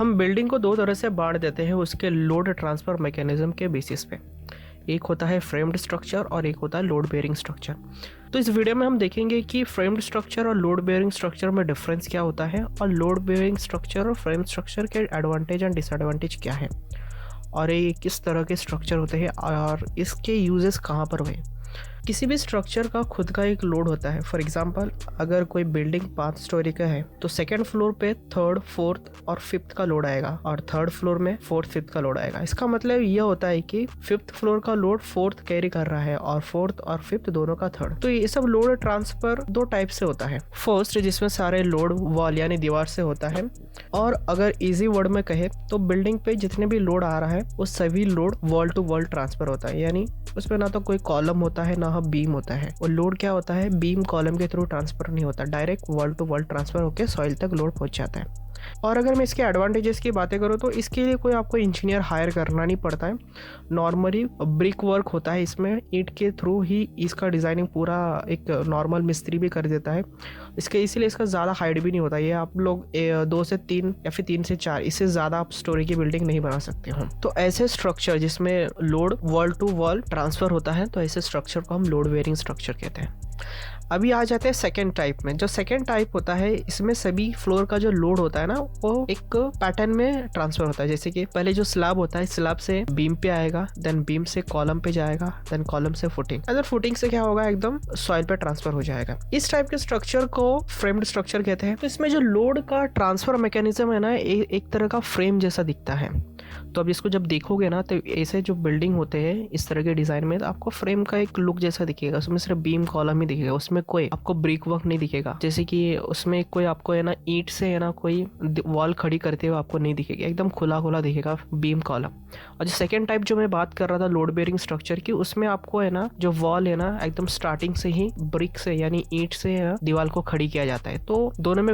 हम बिल्डिंग को दो तरह से बांट देते हैं उसके लोड ट्रांसफ़र मैकेनिज्म के बेसिस पे। एक होता है फ्रेम्ड स्ट्रक्चर और एक होता है लोड बेयरिंग स्ट्रक्चर। तो इस वीडियो में हम देखेंगे कि फ्रेम्ड स्ट्रक्चर और लोड बेयरिंग स्ट्रक्चर में डिफरेंस क्या होता है और लोड बेयरिंग स्ट्रक्चर और फ्रेम स्ट्रक्चर के एडवांटेज एंड डिसएडवांटेज क्या है और ये किस तरह के स्ट्रक्चर होते हैं और इसके यूजेस कहाँ पर हुए। किसी भी स्ट्रक्चर का खुद का एक लोड होता है। फॉर एग्जांपल अगर कोई बिल्डिंग 5 स्टोरी का है तो सेकंड फ्लोर पे थर्ड, फोर्थ और फिफ्थ का लोड आएगा और थर्ड फ्लोर में फोर्थ, फिफ्थ का लोड आएगा। इसका मतलब यह होता है कि फिफ्थ फ्लोर का लोड फोर्थ कैरी कर रहा है और फोर्थ और फिफ्थ दोनों का थर्ड। तो ये सब लोड ट्रांसफर दो टाइप से होता है। फर्स्ट जिसमें सारे लोड वॉल यानी दीवार से होता है, और अगर इजी वर्ड में कहे तो बिल्डिंग पे जितने भी लोड आ रहा है वो सभी load wall to wall transfer होता है। यानी उसमें ना तो कोई कॉलम होता है ना बीम होता है। और लोड क्या होता है, बीम कॉलम के थ्रू ट्रांसफर नहीं होता, direct wall to wall transfer होकर सॉइल तक लोड पहुंच जाता है। और अगर मैं इसके एडवांटेजेस की बातें करूँ तो इसके लिए कोई आपको इंजीनियर हायर करना नहीं पड़ता है। नॉर्मली ब्रिक वर्क होता है, इसमें ईंट के थ्रू ही इसका डिज़ाइनिंग पूरा एक नॉर्मल मिस्त्री भी कर देता है। इसीलिए इसका ज़्यादा हाइट भी नहीं होता। ये आप लोग 2 से 3 या फिर 3 से 4, इससे ज़्यादा आप स्टोरी की बिल्डिंग नहीं बना सकते हो। तो ऐसे स्ट्रक्चर जिसमें load wall to wall transfer होता है तो ऐसे स्ट्रक्चर को हम लोड बेयरिंग स्ट्रक्चर कहते हैं। अभी आ जाते हैं सेकेंड टाइप में। जो सेकेंड टाइप होता है इसमें सभी फ्लोर का जो लोड होता है ना वो एक पैटर्न में ट्रांसफर होता है। जैसे कि पहले जो स्लैब होता है, स्लैब से बीम पे आएगा, देन बीम से कॉलम पे जाएगा, देन कॉलम से फुटिंग, अगर फुटिंग से क्या होगा एकदम सॉइल पे ट्रांसफर हो जाएगा। इस टाइप के स्ट्रक्चर को फ्रेम्ड स्ट्रक्चर कहते हैं। तो इसमें जो लोड का ट्रांसफर मैकेनिज्म है ना एक तरह का फ्रेम जैसा दिखता है। तो अब इसको जब देखोगे ना तो ऐसे जो बिल्डिंग होते हैं इस तरह के डिजाइन में तो आपको फ्रेम का एक लुक जैसा दिखेगा। उसमें सिर्फ बीम कॉलम ही दिखेगा, उसमें कोई आपको ब्रिक वर्क नहीं दिखेगा। जैसे कि उसमें कोई आपको है ना ईंट से है ना कोई वॉल खड़ी करते हुए आपको नहीं दिखेगी, एकदम खुला खुला दिखेगा बीम कॉलम। और जो सेकेंड टाइप जो मैं बात कर रहा था लोड बेयरिंग स्ट्रक्चर की, उसमें आपको है ना जो वॉल है ना एकदम स्टार्टिंग से ही ब्रिक से यानी ईंट से है ना दीवार को खड़ी किया जाता है। तो दोनों में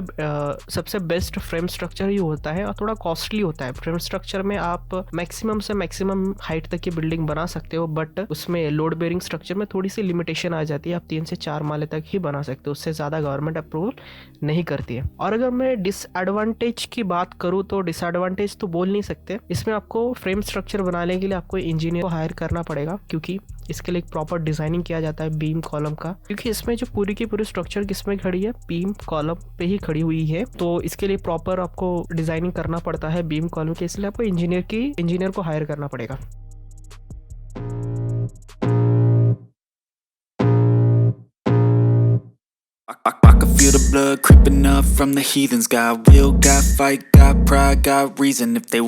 सबसे बेस्ट फ्रेम स्ट्रक्चर ही होता है और थोड़ा कॉस्टली होता है। फ्रेम स्ट्रक्चर में आप मैक्सिमम से मैक्सिमम हाइट तक की बिल्डिंग बना सकते हो, बट उसमें लोड बेयरिंग स्ट्रक्चर में थोड़ी सी लिमिटेशन आ जाती है। आप 3 से 4 माले तक ही बना सकते हो, उससे ज़्यादा गवर्नमेंट अप्रूवल नहीं करती है। और अगर मैं डिसएडवांटेज की बात करूँ तो डिसएडवांटेज तो बोल नहीं सकते। इसमें आपको फ्रेम स्ट्रक्चर बनाने के लिए आपको इंजीनियर को हायर करना पड़ेगा, क्योंकि इसके लिए एक प्रॉपर डिजाइनिंग किया जाता है बीम कॉलम का। क्योंकि इसमें जो पूरी की पूरी स्ट्रक्चर किसमें खड़ी है, बीम कॉलम पे ही खड़ी हुई है। तो इसके लिए प्रॉपर आपको डिजाइनिंग करना पड़ता है बीम कॉलम के, इसलिए आपको इंजीनियर को हायर करना पड़ेगा। I can feel the blood creeping up from the heathens. Got will, got fight, got pride, got reason. If they